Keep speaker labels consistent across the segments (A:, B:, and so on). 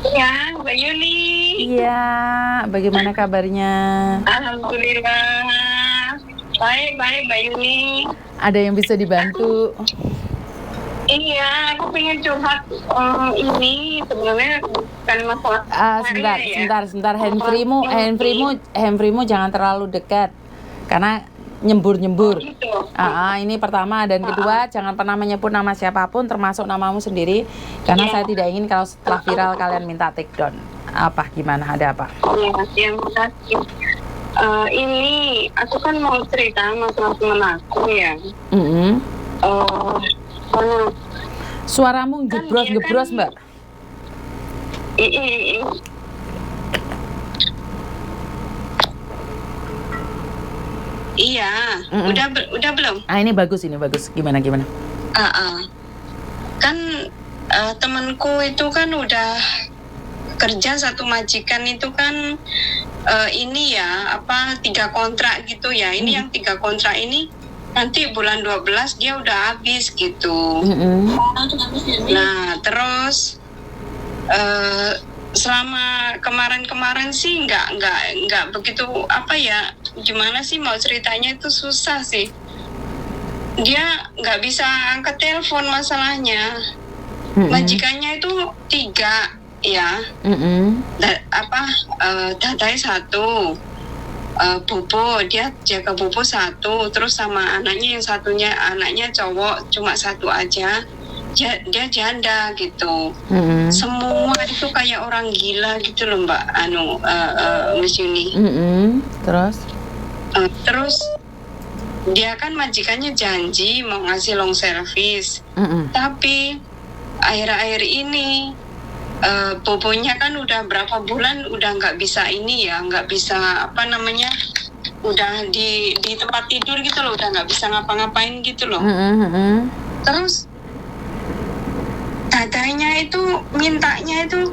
A: Ya, Mbak Yuli.
B: Iya, bagaimana kabarnya?
A: Alhamdulillah. Baik, baik, Mbak Yuli.
B: Ada yang bisa
A: Aku,
B: dibantu?
A: iya, aku pengen curhat ini sebenarnya bukan masalah saya
B: Sebentar,
A: ya.
B: sebentar, sebentar.
A: Ini,
B: Handphonemu jangan terlalu dekat, karena
A: oh
B: nyembur-nyembur.
A: gitu.
B: Ini pertama dan kedua, jangan pernah menyebut nama siapapun, termasuk namamu sendiri, karena
A: Iya,
B: saya tidak ingin kalau setelah viral kalian minta take down. Apa? Gimana? Ada apa?
A: iya, yang tadi. Ini aku kan mau cerita masalah temen aku ya.
B: Mm-mm.
A: Eh, karena
B: Suaramu
A: kan dia kan,
B: gebros-gebros, Mbak.
A: i, i- i- iya,
B: Mm-mm.
A: udah belum?
B: Ini bagus, ini bagus. Gimana, gimana?
A: Ah, ah. Kan temanku itu kan udah kerja satu majikan itu kan ini ya apa 3 kontrak gitu ya. Ini yang 3 kontrak ini nanti bulan 12 dia udah habis gitu.
B: Mm-mm.
A: Nah, terus selama kemarin-kemarin sih nggak begitu apa ya, gimana sih mau ceritanya itu susah sih. Dia nggak bisa angkat telepon masalahnya.
B: Mm-mm.
A: Majikannya itu 3 ya.
B: Mm-mm.
A: Dadai 1, Bobo dia jaga Bobo 1, terus sama anaknya yang satunya anaknya cowok cuma 1 aja. Dia janda gitu.
B: Mm-mm.
A: Semua itu kayak orang gila gitu loh Mbak Miss Yuni.
B: Mm-mm. Terus?
A: Terus dia kan majikannya janji mau ngasih long service.
B: Mm-mm.
A: Tapi akhir-akhir ini Bobonya kan udah berapa bulan udah nggak bisa ini ya, nggak bisa apa namanya, udah di tempat tidur gitu loh, udah nggak bisa ngapa-ngapain gitu loh.
B: Mm-mm.
A: Terus dadanya itu mintanya itu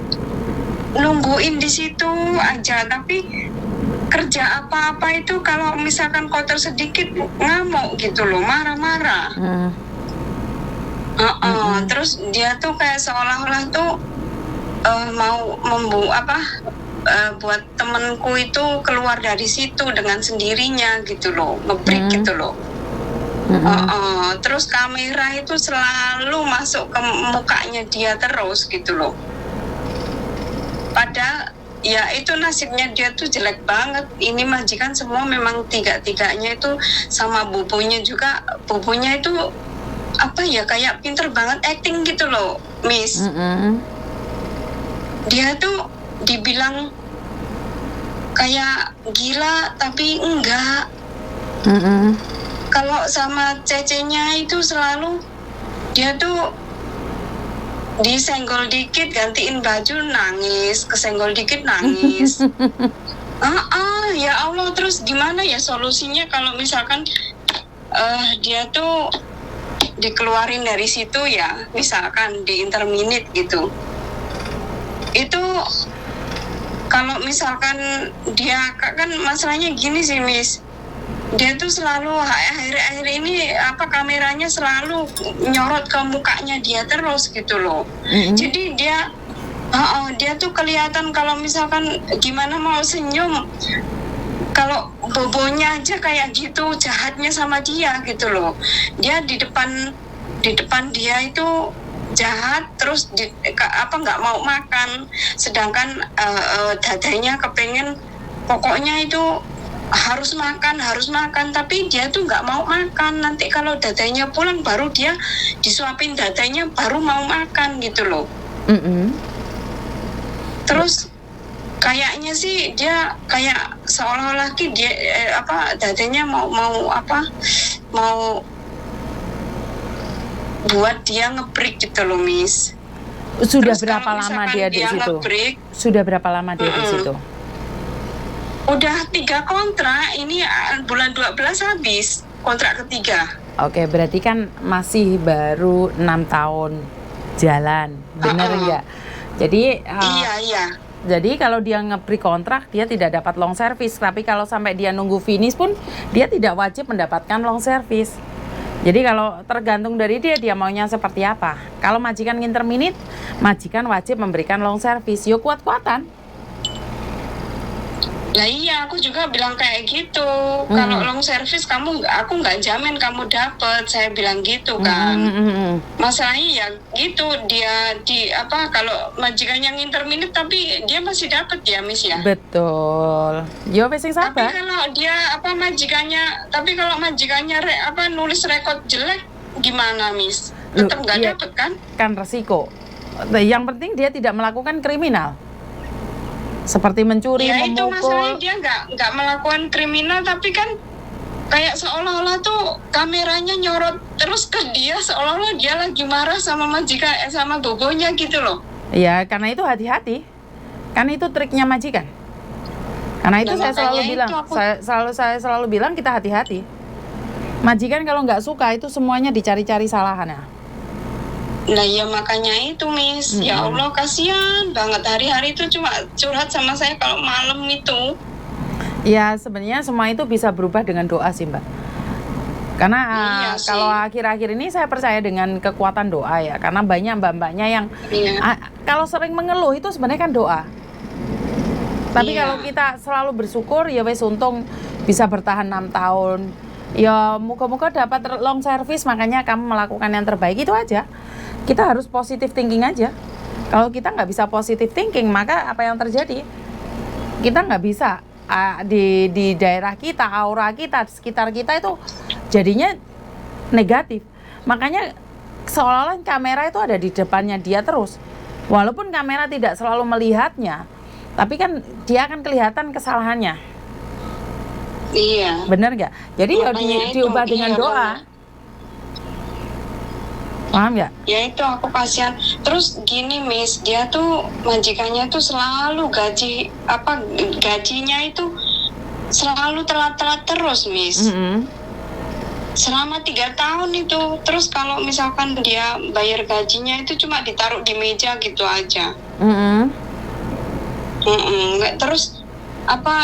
A: nungguin di situ aja, tapi kerja apa-apa itu kalau misalkan kotor sedikit ngamuk gitu loh, marah-marah. Terus dia tuh kayak seolah-olah tuh mau buat temenku itu keluar dari situ dengan sendirinya gitu loh, ngebreak gitu loh. Terus kamera itu selalu masuk ke mukanya dia terus gitu loh. Padahal ya itu nasibnya dia tuh jelek banget. Ini majikan semua memang 3-3-nya itu sama bubunya juga. Bubunya itu apa ya, kayak pinter banget acting gitu loh, Miss. Dia tuh dibilang kayak gila tapi enggak. Kalau sama cecenya itu selalu dia tuh disenggol dikit gantiin baju nangis, kesenggol dikit nangis. Ya Allah, terus gimana ya solusinya kalau misalkan dia tuh dikeluarin dari situ ya, misalkan di interminute gitu. Itu kalau misalkan dia kan masalahnya gini sih Miss, dia tuh selalu akhir-akhir ini kameranya selalu nyorot ke mukanya dia terus gitu loh. Jadi dia tuh kelihatan kalau misalkan gimana mau senyum, kalau bobonya aja kayak gitu jahatnya sama dia gitu loh. Dia di depan dia itu jahat, terus nggak mau makan, sedangkan dadanya kepengen pokoknya itu harus makan, tapi dia tuh nggak mau makan. Nanti kalau dadanya pulang baru dia disuapin dadanya baru mau makan gitu loh. Terus kayaknya sih dia kayak seolah-olah dia dadanya mau buat dia ngebreak gitu loh, Miss.
B: Sudah
A: Terus
B: berapa
A: kalau
B: lama
A: misalkan
B: dia di situ?
A: ngebreak,
B: Sudah berapa lama dia di situ?
A: udah 3 kontrak, ini bulan 12 habis kontrak ketiga.
B: Oke, berarti kan masih baru 6 tahun jalan, benar nggak? Jadi
A: Iya.
B: jadi kalau dia nge-break kontrak, dia tidak dapat long service. Tapi kalau sampai dia nunggu finish pun, dia tidak wajib mendapatkan long service. Jadi kalau tergantung dari dia maunya seperti apa. Kalau majikan nginterminit, majikan wajib memberikan long service. Yo kuat-kuatan.
A: Nah iya, aku juga bilang kayak gitu. Kalau long service aku nggak jamin kamu dapet. Saya bilang gitu kan. Masalahnya ya gitu, dia kalau majikan yang interminit tapi dia masih dapet ya, Miss ya.
B: Betul. Yo wis sing
A: Tapi
B: sabar.
A: kalau dia kalau majikannya nulis rekod jelek gimana, Miss? Tetap nggak
B: Iya,
A: dapet kan?
B: kan resiko. Yang penting dia tidak melakukan kriminal. Seperti mencuri,
A: Ya itu masalahnya,
B: memukul.
A: dia nggak melakukan kriminal tapi kan kayak seolah-olah tuh kameranya nyorot terus ke dia, seolah-olah dia lagi marah sama sama bobonya gitu loh.
B: Ya, karena itu hati-hati. Karena itu triknya majikan. Karena itu
A: Nah,
B: saya selalu
A: makanya
B: bilang,
A: itu aku-
B: saya selalu bilang kita hati-hati. Majikan kalau nggak suka itu semuanya dicari-cari salahannya.
A: Nah ya makanya itu, Miss. Ya Allah, kasihan banget, hari-hari itu cuma curhat sama saya kalau malam itu.
B: Ya sebenarnya semua itu bisa berubah dengan doa sih Mbak. Karena
A: Iya sih.
B: kalau akhir-akhir ini saya percaya dengan kekuatan doa ya. Karena banyak mbak-mbaknya yang
A: Iya.
B: kalau sering mengeluh itu sebenarnya kan doa. Tapi
A: Iya.
B: kalau kita selalu bersyukur ya wes untung bisa bertahan 6 tahun. Ya moga-moga dapat long service, makanya kamu melakukan yang terbaik, itu aja. Kita harus positive thinking aja. Kalau kita nggak bisa positive thinking, maka apa yang terjadi? Kita nggak bisa di daerah kita, aura kita, di sekitar kita itu jadinya negatif. Makanya seolah-olah kamera itu ada di depannya dia terus. Walaupun kamera tidak selalu melihatnya, tapi kan dia akan kelihatan kesalahannya.
A: Iya.
B: Bener nggak? Jadi ya
A: Makanya itu,
B: diubah dengan
A: iya,
B: doa. Paham nggak?
A: Ya itu aku kasihan. Terus gini, Miss, dia tuh majikannya tuh selalu gajinya itu selalu telat-telat terus, Miss. Selama 3 tahun itu. Terus kalau misalkan dia bayar gajinya itu cuma ditaruh di meja gitu aja. Nggak, terus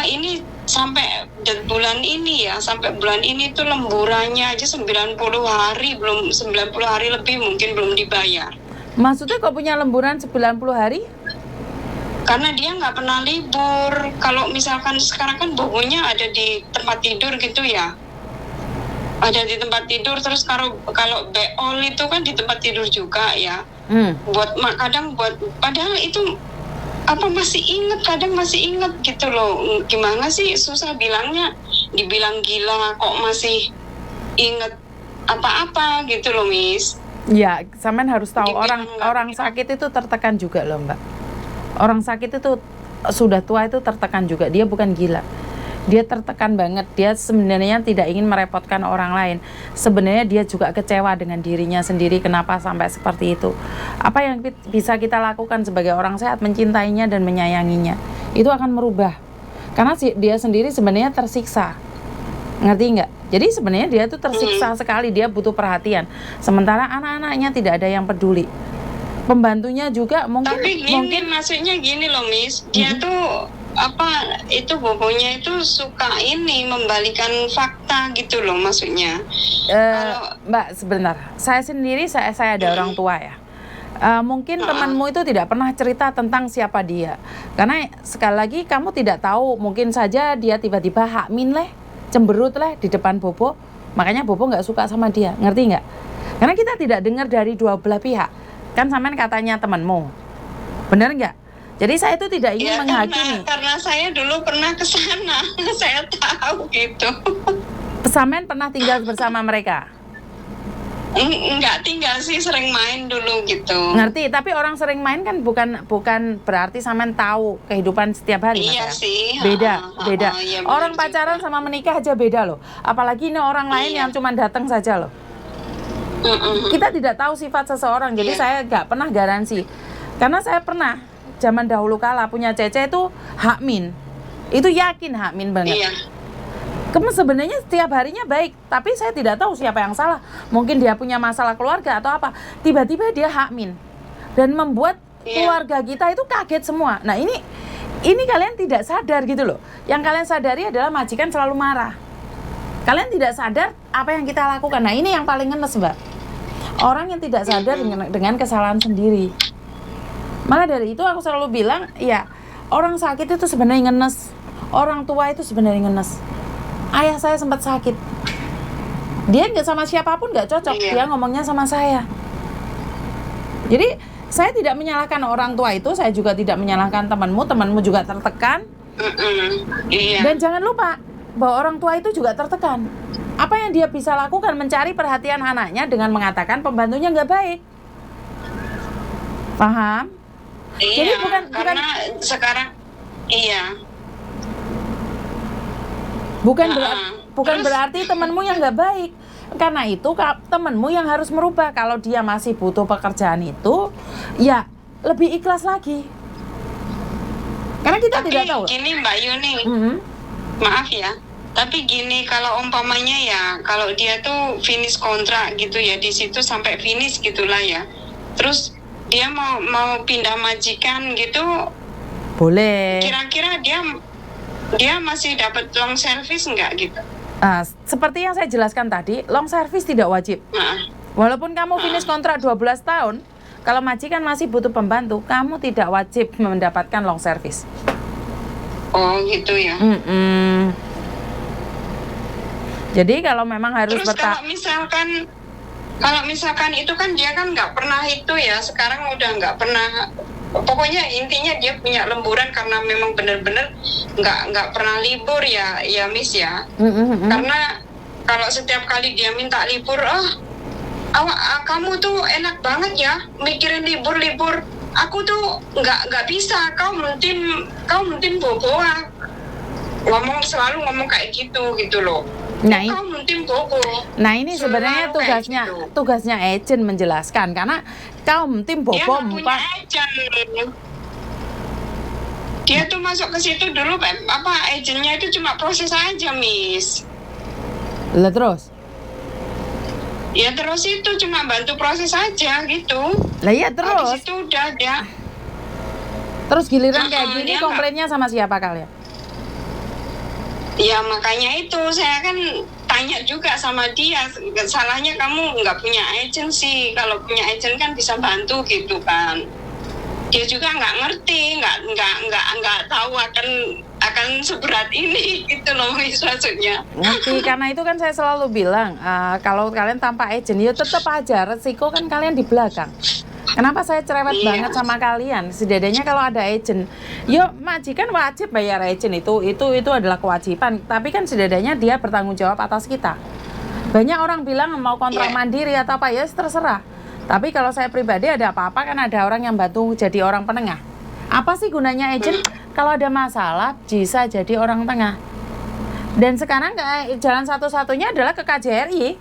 A: ini sampai bulan ini tuh lemburannya aja 90 hari, belum 90 hari lebih mungkin belum dibayar.
B: Maksudnya kok punya lemburan 90 hari?
A: Karena dia nggak pernah libur. Kalau misalkan sekarang kan bobonya ada di tempat tidur gitu ya. Ada di tempat tidur, terus kalau beol itu kan di tempat tidur juga ya. Padahal itu kadang masih inget gitu loh. Gimana sih, susah bilangnya. Dibilang gila kok masih inget apa-apa gitu loh, Miss.
B: Ya, sampean harus tahu
A: Dibilang
B: orang sakit itu tertekan juga loh Mbak. Orang sakit itu sudah tua itu tertekan juga. Dia bukan gila. Dia tertekan banget. Dia sebenarnya tidak ingin merepotkan orang lain. Sebenarnya dia juga kecewa dengan dirinya sendiri. Kenapa sampai seperti itu? Apa yang bisa kita lakukan sebagai orang sehat? Mencintainya dan menyayanginya. Itu akan merubah. Karena dia sendiri sebenarnya tersiksa. Ngerti nggak? Jadi sebenarnya dia tuh tersiksa sekali. Dia butuh perhatian. Sementara anak-anaknya tidak ada yang peduli. Pembantunya juga mungkin
A: maksudnya gini loh, Miss. Dia tuh bobonya itu suka membalikan fakta gitu loh maksudnya.
B: Mbak, sebentar. Saya sendiri saya ada orang tua ya. Mungkin temanmu itu tidak pernah cerita tentang siapa dia. Karena sekali lagi kamu tidak tahu, mungkin saja dia tiba-tiba hakmin cemberut di depan Bobo. Makanya Bobo nggak suka sama dia, ngerti nggak? Karena kita tidak dengar dari dua belah pihak. Kan sampean katanya temanmu. Benar nggak? Jadi saya itu tidak ingin menghakimi.
A: Karena saya dulu pernah ke sana, saya tahu gitu.
B: Sampean pernah tinggal bersama mereka?
A: Enggak tinggal sih, sering main dulu gitu.
B: Ngerti, tapi orang sering main kan bukan berarti sampean tahu kehidupan setiap hari.
A: Iya sih.
B: Beda.
A: Iya,
B: Orang pacaran sama menikah aja beda loh. Apalagi ini orang lain yang cuma datang saja loh. Kita tidak tahu sifat seseorang, jadi saya nggak pernah garansi. Karena saya pernah zaman dahulu kala punya Cece itu hakmin. Itu yakin hakmin banget.
A: Iya.
B: Kamu sebenarnya setiap harinya baik, tapi saya tidak tahu siapa yang salah. Mungkin dia punya masalah keluarga atau apa. Tiba-tiba dia hakmin dan membuat keluarga kita itu kaget semua. Nah, ini kalian tidak sadar gitu loh. Yang kalian sadari adalah majikan selalu marah. Kalian tidak sadar apa yang kita lakukan. Nah, ini yang paling ngenes, Mbak. Orang yang tidak sadar dengan kesalahan sendiri. Maka dari itu aku selalu bilang, ya, orang sakit itu sebenarnya ngenes. Orang tua itu sebenarnya ngenes. Ayah saya sempat sakit. Dia nggak sama siapapun nggak cocok. Dia ngomongnya sama saya. Jadi saya tidak menyalahkan orang tua itu. Saya juga tidak menyalahkan temanmu. Temanmu juga tertekan. Dan jangan lupa bahwa orang tua itu juga tertekan. Apa yang dia bisa lakukan? Mencari perhatian anaknya dengan mengatakan pembantunya nggak baik. Paham?
A: Jadi karena sekarang
B: bukan berarti temanmu yang nggak baik. Karena itu temanmu yang harus merubah. Kalau dia masih butuh pekerjaan itu, ya lebih ikhlas lagi. Karena kita tidak tahu.
A: Gini Mbak Yuni, maaf ya. Tapi gini, kalau umpamanya ya, kalau dia tuh finish kontrak gitu ya, di situ sampai finish gitulah ya. Terus dia mau pindah majikan gitu,
B: boleh.
A: Kira-kira dia masih dapat long service nggak gitu?
B: Seperti yang saya jelaskan tadi, long service tidak wajib. Walaupun kamu finish kontrak 12 tahun, kalau majikan masih butuh pembantu, kamu tidak wajib mendapatkan long service.
A: Oh gitu ya.
B: Jadi kalau memang harus
A: terus kalau misalkan itu kan dia kan nggak pernah itu ya, sekarang udah nggak pernah. Pokoknya intinya dia punya lemburan karena memang benar-benar nggak pernah libur ya Miss ya. Karena kalau setiap kali dia minta libur, kamu tuh enak banget ya mikirin libur. Aku tuh nggak bisa. Kau mungkin boboa. Selalu ngomong kayak gitu loh.
B: Nah, ini
A: Selalu
B: sebenarnya tugasnya agent menjelaskan, karena kaum tim bobo
A: dia punya agent. Dia tuh masuk ke situ dulu agentnya itu cuma proses aja Miss.
B: Lah terus?
A: Ya terus itu cuma bantu proses aja gitu.
B: Lah iya terus.
A: Habis itu udah dia.
B: Terus giliran kayak gini komplainnya sama siapa kalian?
A: Ya makanya itu saya kan tanya juga sama dia, salahnya kamu nggak punya agent sih. Kalau punya agent kan bisa bantu gitu kan. Dia juga nggak ngerti, nggak tahu akan seberat ini gitu loh maksudnya.
B: Ngerti, karena itu kan saya selalu bilang kalau kalian tanpa agent ya tetap aja resiko kan kalian di belakang. Kenapa saya cerewet banget sama kalian? Setidaknya kalau ada agent, yuk majikan wajib bayar agent itu adalah kewajiban. Tapi kan setidaknya dia bertanggung jawab atas kita. Banyak orang bilang mau kontrak mandiri atau apa ya terserah. Tapi kalau saya pribadi ada apa-apa kan ada orang yang bantu jadi orang penengah. Apa sih gunanya agent? Kalau ada masalah bisa jadi orang tengah. Dan sekarang jalan satu-satunya adalah ke KJRI.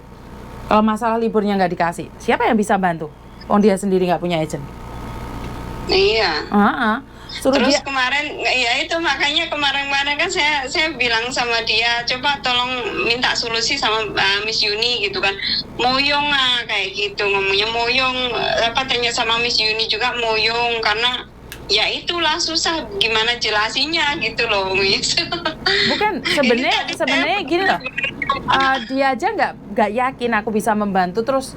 B: Kalau masalah liburnya nggak dikasih, siapa yang bisa bantu? Dia sendiri nggak punya agent.
A: Iya.
B: Suruh
A: terus
B: dia.
A: Kemarin ya itu makanya kemarin kan saya bilang sama dia, coba tolong minta solusi sama Miss Yuni gitu kan. Moyong kayak gitu ngomongnya, moyong. Tanya sama Miss Yuni juga moyong, karena ya itulah susah gimana jelasinya gitu loh Miss.
B: Bukan, sebenarnya gini loh. Dia aja nggak yakin aku bisa membantu, terus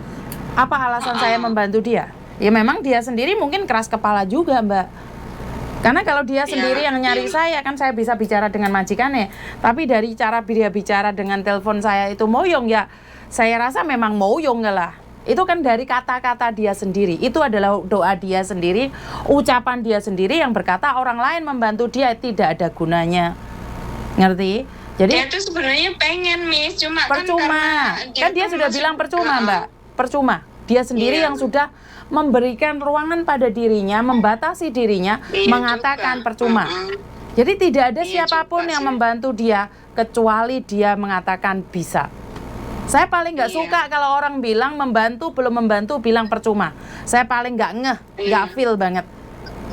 B: apa alasan saya membantu dia? Ya memang dia sendiri mungkin keras kepala juga Mbak. Karena kalau dia sendiri yang nyari saya, kan saya bisa bicara dengan majikannya. Tapi dari cara dia bicara dengan telepon saya itu moyong ya, saya rasa memang moyong lah. Itu kan dari kata-kata dia sendiri. Itu adalah doa dia sendiri, ucapan dia sendiri yang berkata orang lain membantu dia tidak ada gunanya. Ngerti? Jadi
A: dia tuh sebenarnya pengen Miss, cuma
B: percuma. Kan dia sudah bilang percuma Mbak. Percuma. Dia sendiri yang sudah memberikan ruangan pada dirinya, membatasi dirinya, mengatakan juga percuma. Jadi tidak ada siapapun yang membantu dia kecuali dia mengatakan bisa. Saya paling nggak suka kalau orang bilang membantu, belum membantu, bilang percuma. Saya paling nggak feel banget.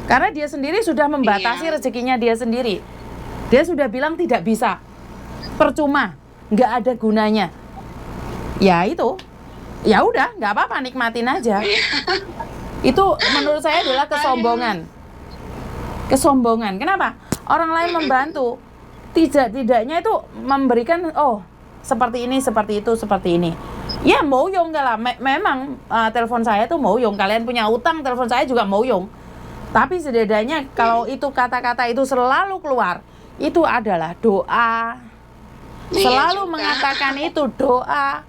B: Karena dia sendiri sudah membatasi rezekinya dia sendiri. Dia sudah bilang tidak bisa, percuma, nggak ada gunanya. Ya itu. Ya udah, nggak apa-apa, nikmatin aja. Itu menurut saya adalah kesombongan. Kenapa? Orang lain membantu, tidaknya itu memberikan, seperti ini, seperti itu, seperti ini. Ya moyong gak lah, memang telepon saya tuh moyong. Kalian punya utang, telepon saya juga moyong. Tapi setidaknya kalau itu kata-kata itu selalu keluar, itu adalah doa. Selalu
A: juga.
B: mengatakan itu doa.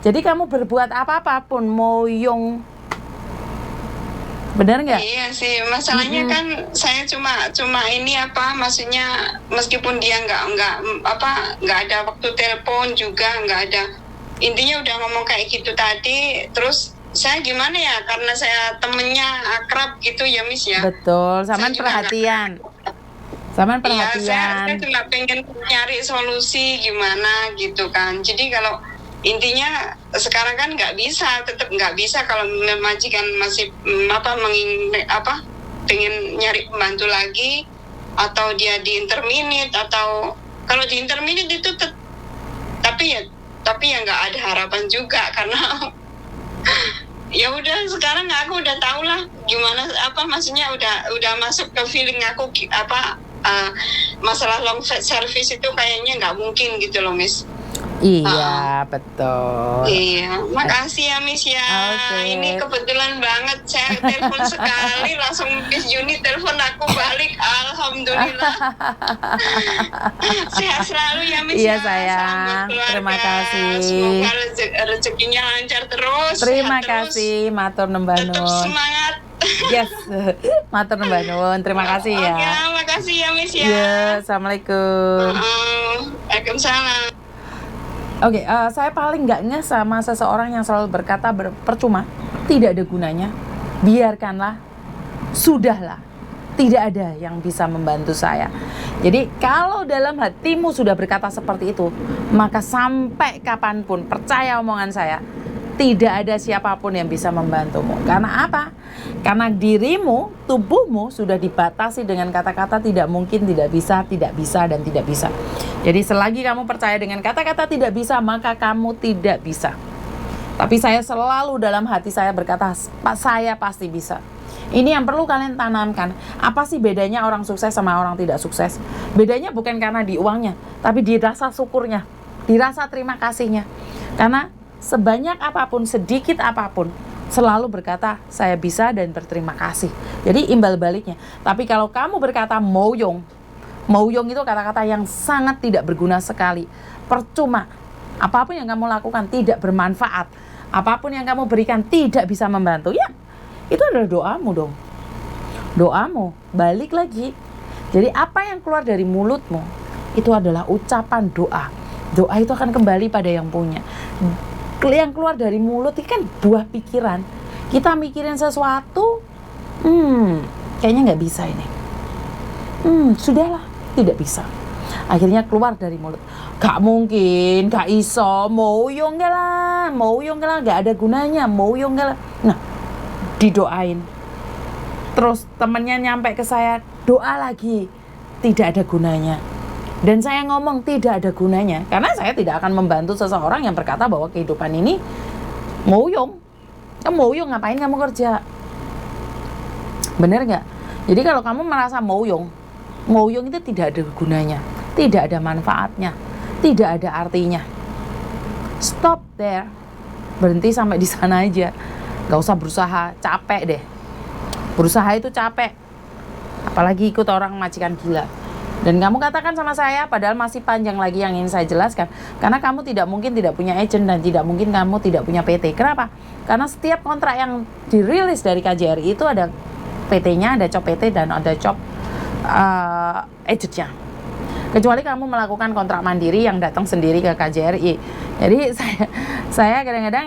B: Jadi kamu berbuat apa-apa pun moyong. Benar nggak?
A: Iya sih, masalahnya kan saya cuma ini apa, maksudnya meskipun dia nggak ada waktu telepon juga, nggak ada, intinya udah ngomong kayak gitu tadi, terus saya gimana ya, karena saya temennya akrab gitu ya Miss ya.
B: Betul, samaan perhatian. Samaan
A: Iya,
B: perhatian.
A: saya cuma pengen nyari solusi gimana gitu kan. Jadi kalau intinya sekarang kan tetap nggak bisa kalau majikan masih pengen nyari pembantu lagi, atau dia di interminate, atau kalau di interminate itu tapi ya nggak ada harapan juga karena ya udah, sekarang aku udah tahu lah gimana, maksudnya udah masuk ke feeling aku masalah long service itu kayaknya nggak mungkin gitu loh Miss.
B: Iya, betul.
A: Iya, makasih ya Miss ya.
B: Oke.
A: Ini kebetulan banget saya telepon sekali, langsung Miss Juni telepon aku balik. Alhamdulillah. Sehat selalu ya Miss
B: Iya
A: ya.
B: sayang,
A: Selamat keluarga.
B: terima kasih.
A: Semoga rezekinya lancar terus.
B: Terima
A: sehat terus.
B: kasih, matur nembah
A: Tetap
B: nuwun.
A: semangat.
B: Yes, matur nembah nuwun. Terima kasih ya.
A: Oke, makasih ya Miss ya.
B: Iya, assalamualaikum.
A: Waalaikumsalam.
B: Oke, saya paling nggak nge sama seseorang yang selalu berkata percuma, tidak ada gunanya, biarkanlah, sudahlah, tidak ada yang bisa membantu saya. Jadi kalau dalam hatimu sudah berkata seperti itu, maka sampai kapanpun, percaya omongan saya, tidak ada siapapun yang bisa membantumu. Karena apa? Karena dirimu, tubuhmu sudah dibatasi dengan kata-kata tidak mungkin, tidak bisa, dan tidak bisa. Jadi selagi kamu percaya dengan kata-kata tidak bisa, maka kamu tidak bisa. Tapi saya selalu dalam hati saya berkata, saya pasti bisa. Ini yang perlu kalian tanamkan. Apa sih bedanya orang sukses sama orang tidak sukses? Bedanya bukan karena di uangnya, tapi di rasa syukurnya, di rasa terima kasihnya. Karena sebanyak apapun, sedikit apapun, selalu berkata saya bisa dan berterima kasih. Jadi imbal baliknya. Tapi kalau kamu berkata moyong itu kata-kata yang sangat tidak berguna sekali. Percuma. Apapun yang kamu lakukan tidak bermanfaat. Apapun yang kamu berikan tidak bisa membantu. Ya, itu adalah doamu dong. Doamu, balik lagi. Jadi apa yang keluar dari mulutmu, itu adalah ucapan doa. Doa itu akan kembali pada yang punya. Yang keluar dari mulut itu kan buah pikiran. Kita mikirin sesuatu, kayaknya nggak bisa ini. Sudahlah, tidak bisa. Akhirnya keluar dari mulut. Gak mungkin, gak iso, moyong gak lah, gak ada gunanya, moyong gak lah. Nah, didoain. Terus temennya nyampe ke saya, doa lagi, tidak ada gunanya. Dan saya ngomong tidak ada gunanya, karena saya tidak akan membantu seseorang yang berkata bahwa kehidupan ini moyong. Moyong, ngapain kamu kerja? Bener gak? Jadi kalau kamu merasa moyong itu tidak ada gunanya, tidak ada manfaatnya, tidak ada artinya. Stop there. Berhenti sampai di sana aja. Gak usah berusaha, capek deh. Berusaha itu capek. Apalagi ikut orang majikan gila. Dan kamu katakan sama saya, padahal masih panjang lagi yang ingin saya jelaskan. Karena kamu tidak mungkin tidak punya agent dan tidak mungkin kamu tidak punya PT. Kenapa? Karena setiap kontrak yang dirilis dari KJRI itu ada PT-nya, ada job PT dan ada job agentnya. Kecuali kamu melakukan kontrak mandiri yang datang sendiri ke KJRI. Jadi saya kadang-kadang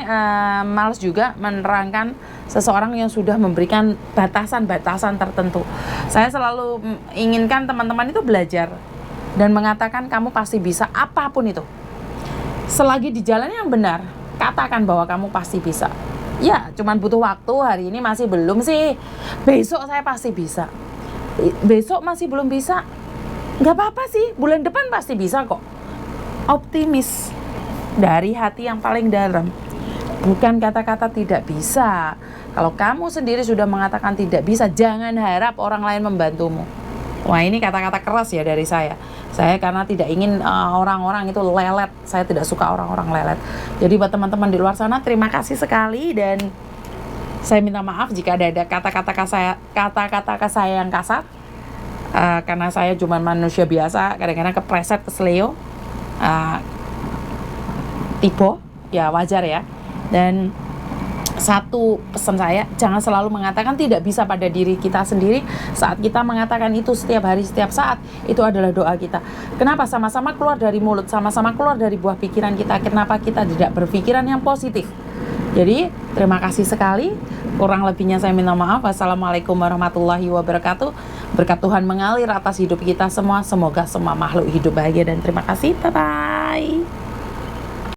B: malas juga menerangkan seseorang yang sudah memberikan batasan-batasan tertentu. Saya selalu inginkan teman-teman itu belajar dan mengatakan kamu pasti bisa apapun itu. Selagi di jalan yang benar, katakan bahwa kamu pasti bisa. Ya, cuman butuh waktu, hari ini masih belum sih. Besok saya pasti bisa. Besok masih belum bisa. Nggak apa-apa sih, bulan depan pasti bisa kok. Optimis dari hati yang paling dalam, bukan kata-kata tidak bisa. Kalau kamu sendiri sudah mengatakan tidak bisa, jangan harap orang lain membantumu. Wah, ini kata-kata keras ya dari saya. Saya karena tidak ingin orang-orang itu lelet. Saya tidak suka orang-orang lelet. Jadi buat teman-teman di luar sana, terima kasih sekali, dan saya minta maaf jika ada kata-kata saya yang kasar. Karena saya cuma manusia biasa, kadang-kadang kepleset, kesleo, tipe, ya wajar ya. Dan satu pesan saya, jangan selalu mengatakan tidak bisa pada diri kita sendiri. Saat kita mengatakan itu setiap hari, setiap saat, itu adalah doa kita. Kenapa? Sama-sama keluar dari mulut, sama-sama keluar dari buah pikiran kita. Kenapa kita tidak berpikiran yang positif? Jadi, terima kasih sekali. Kurang lebihnya saya minta maaf. Wassalamualaikum warahmatullahi wabarakatuh. Berkat Tuhan mengalir atas hidup kita semua. Semoga semua makhluk hidup bahagia, dan terima kasih. Bye-bye.